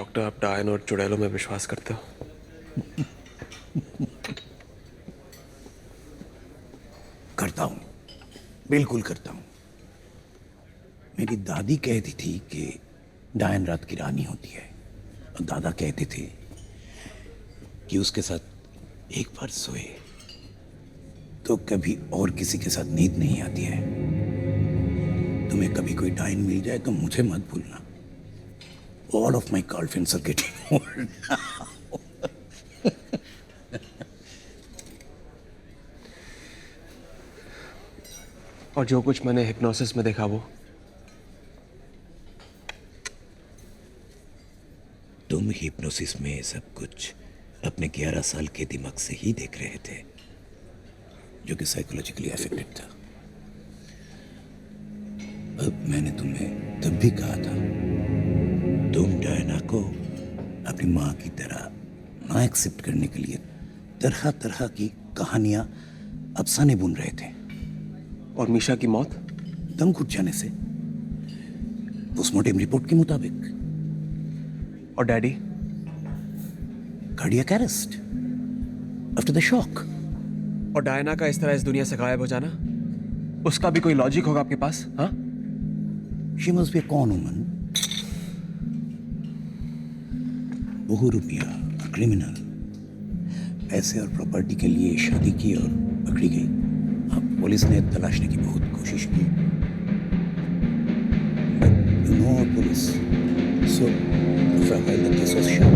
Doctor, आप डायन और चुड़ैलों में विश्वास करते हो? करता हूं, बिल्कुल करता हूं। मेरी दादी कहती थी कि डायन रात की रानी होती है, और दादा कहते थे कि उसके साथ एक बार सोए तो कभी और किसी के साथ नींद नहीं आती है। तुम्हें कभी कोई डायन मिल जाए तो मुझे मत भूलना। All of my girlfriends are getting old. और जो कुछ मैंने हिप्नोसिस में देखा वो? तुम हिप्नोसिस में सब कुछ अपने 11 साल के दिमाग से ही देख रहे थे, जो कि साइकोलॉजिकली अफेक्टेड था। अब मैंने तुम्हें तब भी कहा था, तुम डायना को अपनी माँ की तरह ना एक्सेप्ट करने के लिए तरह तरह की कहानियां अफसाने बुन रहे थे। और मीशा की मौत? दम घुट जाने से, पोस्टमार्टम रिपोर्ट के मुताबिक। और daddy? Cardiac arrest after the shock. और डायना का इस तरह इस दुनिया से गायब हो जाना, उसका भी कोई लॉजिक होगा आपके पास? हाँ, she must be a con woman, बहुरूपिया, क्रिमिनल, पैसे और प्रॉपर्टी के लिए शादी की और पकड़ी गई। अब पुलिस ने तलाशने की बहुत कोशिश की, but you know police, so while the case was shut.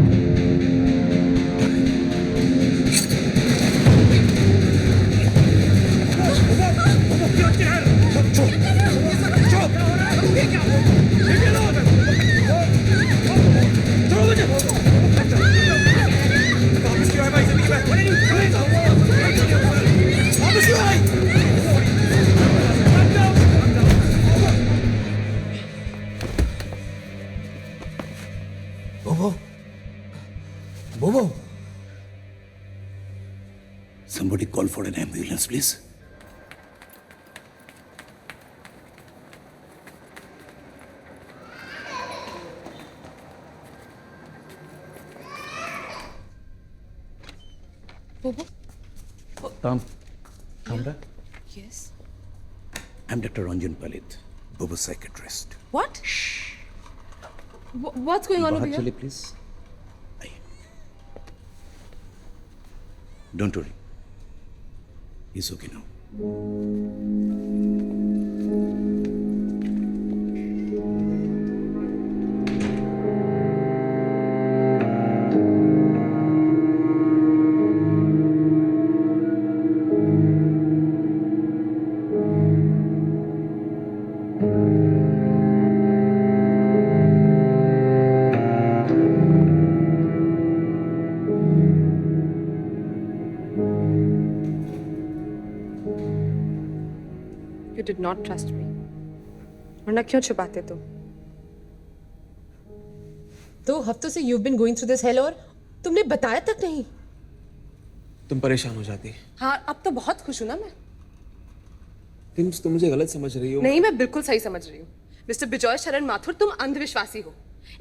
Bobo! Bobo! Somebody call for an ambulance, please. Bobo? Tom. Kamra? Yes. I'm Dr. Ranjan Palit, Bobo's psychiatrist. What? What's going on over here? चलिए please. Don't worry. He's okay now. You did not trust me. वरना क्यों छुपाते तुम? 2 हफ्तों से you've been going through this hell और तुमने बताया तक नहीं। तुम परेशान हो जाती। हाँ, अब तो बहुत खुश हूँ ना मैं। तुम मुझे गलत समझ रही हो। नहीं, मैं बिल्कुल सही समझ रही हूँ। मिस्टर बिजॉय शरण माथुर, तुम अंधविश्वासी हो।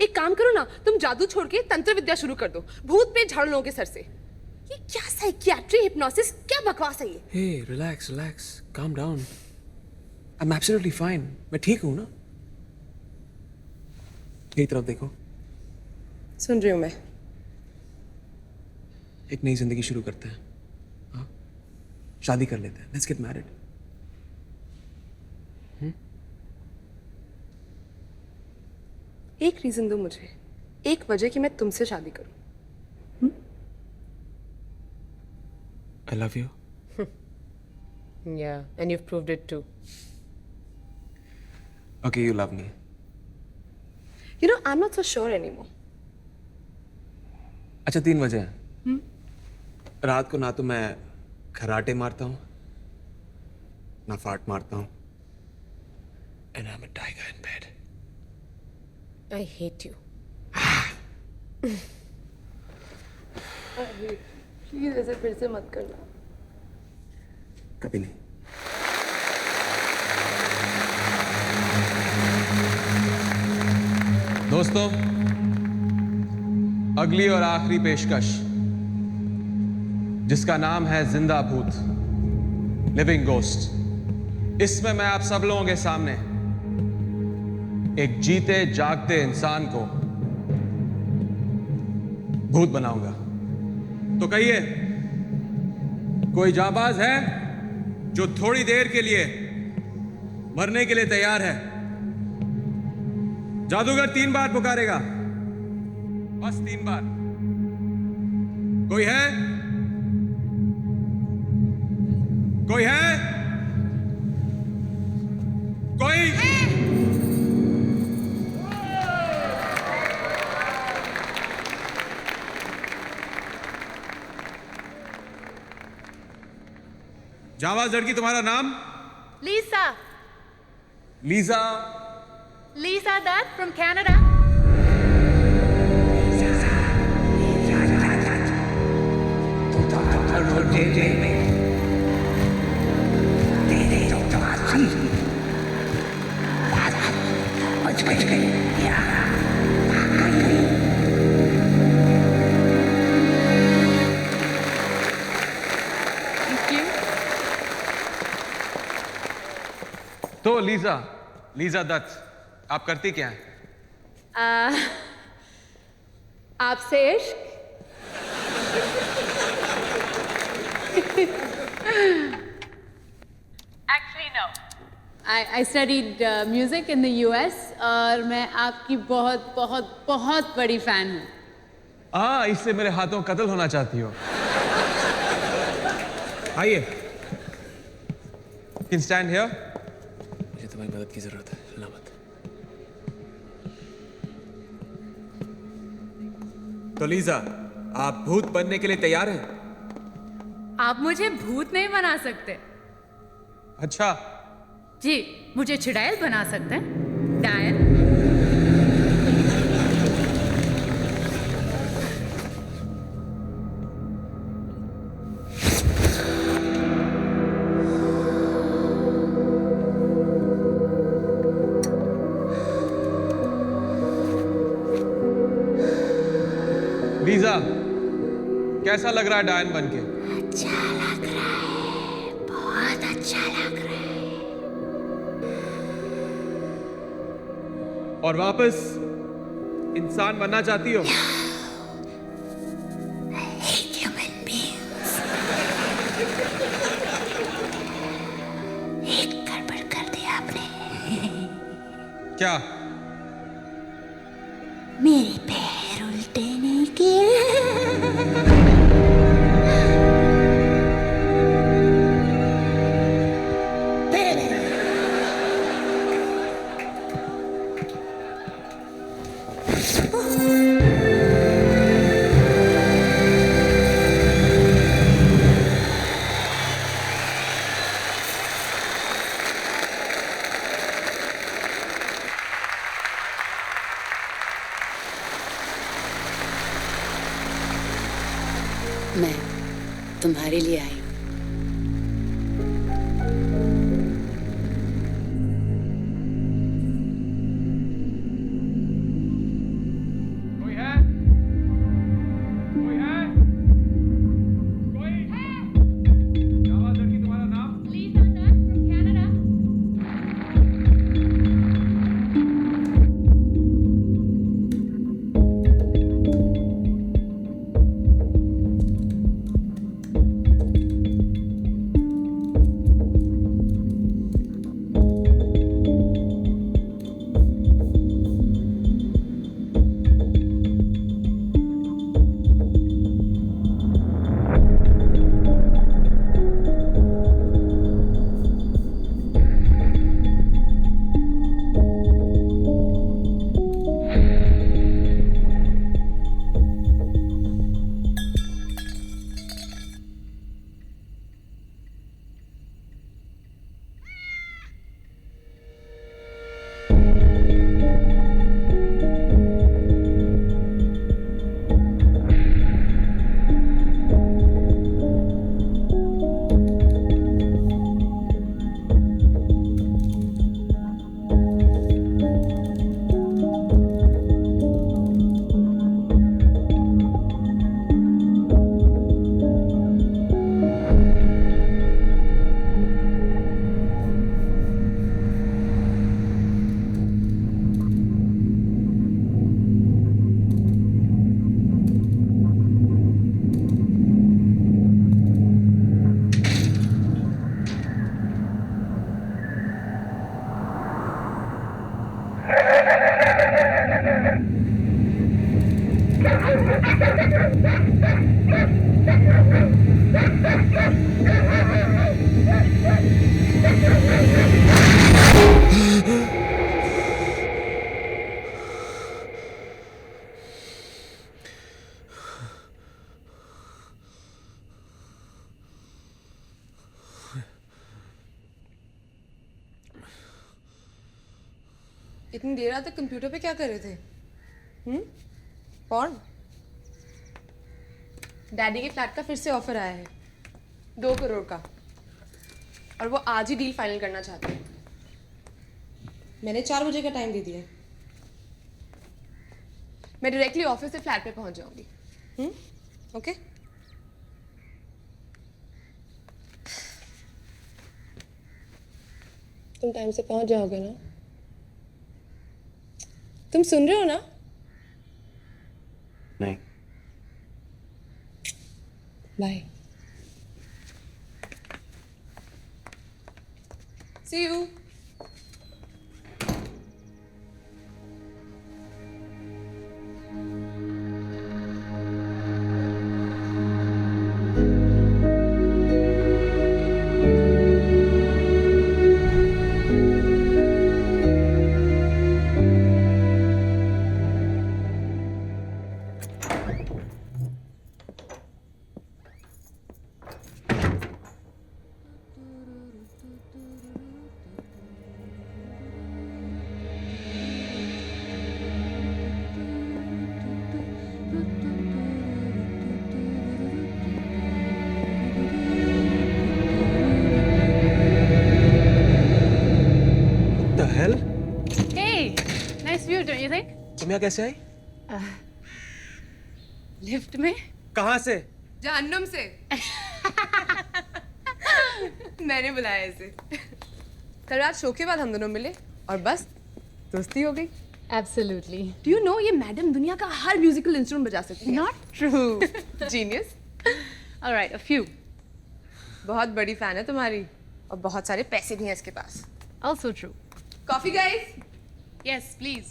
एक काम करो ना, तुम जादू छोड़ के तंत्र विद्या शुरू कर दो। भूत पे झाड़ लो के सर से। ये क्या साइकियाट्री, हिप्नोसिस, क्या बकवास है ये? Hey, relax, relax, calm down. I'm absolutely fine. मैं ठीक हूँ ना? यही तरफ देखो। सुन रही हूँ मैं। एक नई जिंदगी शुरू करते हैं। हाँ? शादी कर लेते हैं। Let's get married. एक रीजन दो मुझे, एक वजह कि मैं तुमसे शादी करूं। I love you. Yeah, and you've proved it too. Okay, you love me. You know, I'm not so sure anymore. अच्छा, 3 वजह हैं। रात को ना तो मैं खराटे मारता हूँ, ना फाट मारता हूँ। And I'm a tiger in bed. I hate you. Please ऐसे फिर से मत करना। कभी नहीं। दोस्तों, अगली और आखिरी पेशकश, जिसका नाम है जिंदा भूत, लिविंग गोस्ट। इसमें मैं आप सब लोगों के सामने एक जीते जागते इंसान को भूत बनाऊंगा। तो कहिए, कोई जाबाज है जो थोड़ी देर के लिए मरने के लिए तैयार है? जादूगर 3 बार पुकारेगा, बस 3 बार। कोई है? कोई है? कोई? जाबाज लड़की, तुम्हारा नाम? Lisa. Lisa. Lisa Dutt from Canada. Thank you. तो लीजा दत्त, आप करती क्या है? आपसे इश्क? Actually, no. I studied music in the US और मैं आपकी बहुत बहुत बहुत बड़ी फैन हूँ। हाँ, इससे मेरे हाथों कत्ल होना चाहती हो? आइए। Can stand here? मुझे तुम्हारी मदद की जरूरत है, हिलना मत। तो लीजा, आप भूत बनने के लिए तैयार हैं? आप मुझे भूत नहीं बना सकते। अच्छा, जी, मुझे चुड़ैल बना सकते हैं। डायन। लीजा, कैसा लग रहा है डायन बनके? अच्छा लग रहा है, बहुत अच्छा लग रहा है। और वापस इंसान बनना चाहती हो? Human beings. एक गड़बड़ कर दी आपने। क्या? मेरे पैर उल्टे नहीं किए। मैं तुम्हारे लिए आई हूँ। कोई है? कोई है? कोई? जाबाज लड़की, तुम्हारा नाम? Lisa Dutt from Canada. इतनी देर रात तक कंप्यूटर पे क्या कर रहे थे? पॉर्न? डैडी के फ्लैट का फिर से ऑफर आया है 2 करोड़ का, और वो आज ही डील फाइनल करना चाहते हैं। मैंने 4 बजे का टाइम दे दिया है। मैं डायरेक्टली ऑफिस से फ्लैट पे पहुंच जाऊंगी। ओके? तुम टाइम से पहुंच जाओगे ना? तुम सुन रहे हो ना? नहीं। Bye. See you. The hell? Hey, nice view, don't you think? तुम यहाँ कैसे आई? लिफ्ट में? कहाँ से? जहन्नुम से। मैंने बुलाया इसे। कल रात शो के बाद हम दोनों मिले और बस दोस्ती हो गई। Absolutely. Do you know ये मैडम दुनिया का हर म्यूजिकल इंस्ट्रूमेंट बजा सकती है। Not true. Genius. All right, a few. बहुत बड़ी फैन है तुम्हारी और बहुत सारे पैसे भी हैं इसके पास। Also true. Coffee guys? Yes, please.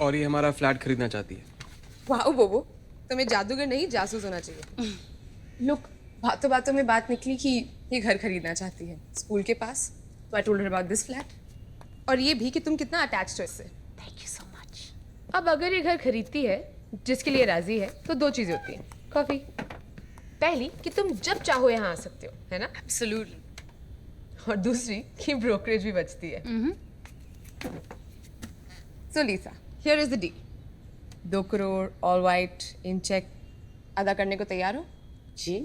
और ये हमारा फ्लैट खरीदना चाहती है। वाओ बोबो, तुम्हें जादूगर नहीं जासूस होना चाहिए। लुक, बातों बातों में बात निकली कि ये घर खरीदना चाहती है स्कूल के पास। तो I told her about this flat, और ये भी कि तुम कितना अटैच्ड हो इससे। Thank you so much. अब अगर ये घर खरीदती है जिसके लिए राजी है तो 2 चीजें होती हैं। कॉफी, पहली कि तुम जब चाहो यहाँ आ सकते हो, है ना? Absolutely. और दूसरी कि ब्रोकरेज भी बचती है। So Lisa, here is the deal. 2 crore all white in cheque अदा करने को तैयार हो? जी।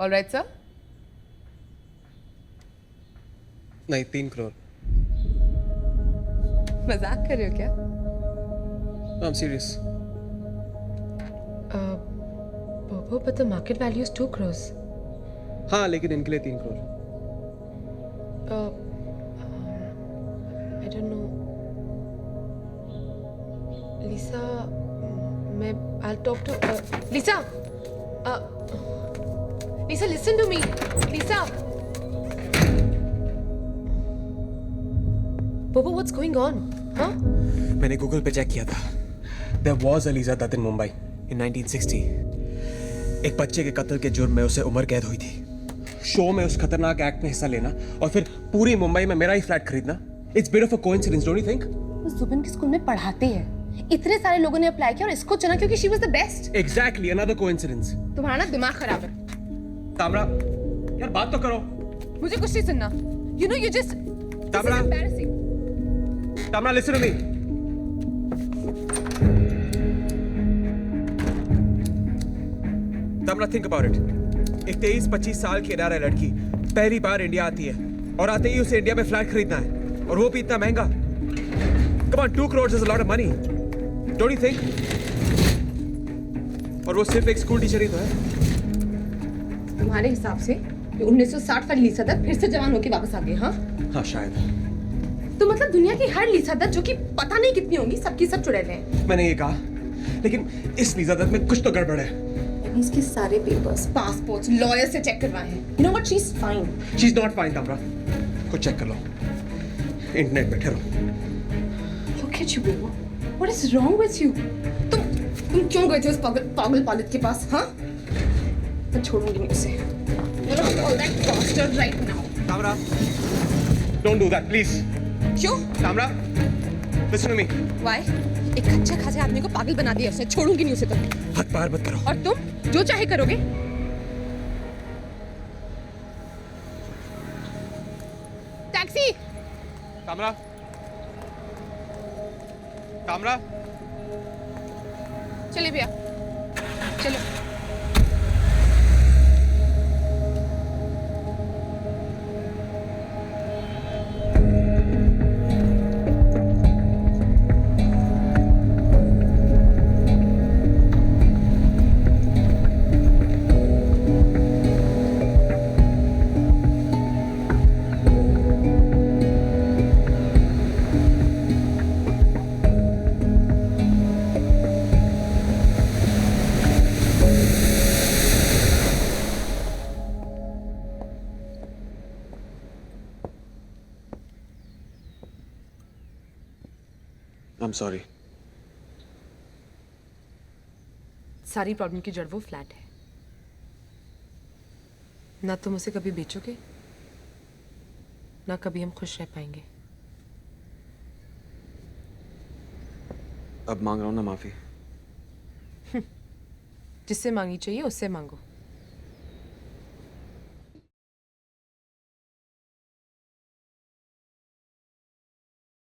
All right sir. नहीं, 3 करोड़। मजाक कर रहे हो क्या? I'm serious. Bobo, but the market value is 2 crores. हाँ, लेकिन इनके लिए 3 crore. I don't know. Lisa, I'll talk to Lisa. Lisa, listen to me. Lisa. Bobo, what's going on? Huh? मैंने गूगल पे चेक किया था। There was a Lisa Dutt in Mumbai in 1960. एक बच्चे के कत्ल के जुर्म में उसे उम्र कैद हुई थी। शो में उस खतरनाक एक्ट में हिस्सा लेना और फिर पूरी मुंबई में मेरा ही फ्लैट खरीदना, it's bit of a coincidence, don't you think? वो जुबिन के स्कूल में पढ़ाते हैं। इतने सारे लोगों ने अप्लाई किया और इसको चुना क्योंकि she was the best. Exactly, another coincidence. तुम्हारा ना दिमाग खराब है। तामरा, यार बात तो करो। मुझे कुछ नहीं सुनना। You know, you just तामरा, embarrassing. तामरा, listen to me. तामरा, think about it. एक 23-25 साल की अडारा लड़की पहली बार इंडिया आती है और आते ही उसे इंडिया में फ्लैट खरीदना है, और वो भी इतना महंगा। Come on, 2 crores is a lot of money. Don't you think? और वो सिर्फ एक स्कूल टीचर ही तो है। तुम्हारे हिसाब से ये 1960 वाली लीसा दत्त फिर से जवान होके वापस आ गई, हाँ? हाँ, शायद। तो मतलब दुनिया की हर लीसा दत्त जो कि पता नहीं कितनी होंगी, सबकी सब चुड़ैल हैं। मैंने ये कहा, लेकिन इस लीसा दत्त में कुछ तो गड़बड़ है। कंपनीज के सारे पेपर्स, पासपोर्ट्स लॉयर से चेक करवाए हैं। You know what, she is fine. She is not fine Tamara, खुद चेक कर लो, इंटरनेट पे ठहरो। Look at you, Bibo. What is wrong with you? तुम क्यों गए थे उस पागल पालित के पास? हाँ? मैं छोड़ूंगी नहीं उसे। You're not all that bastard right now. तामरा, don't do that, please. क्यों? तामरा, listen to me. Why? एक अच्छा खासे आदमी को पागल बना दिया उसने, छोड़ूंगी नहीं उसे तो। हाथ पार मत करो। और तुम जो चाहे करोगे। टैक्सी। तामरा, तामरा, चलिए भैया, चलो। I'm sorry. सारी प्रॉब्लम की जड़ वो फ्लैट है। ना तुम उसे कभी बेचोगे, ना कभी हम खुश रह पाएंगे। अब मांग रहा हूं ना माफी। जिससे मांगनी चाहिए उससे मांगो।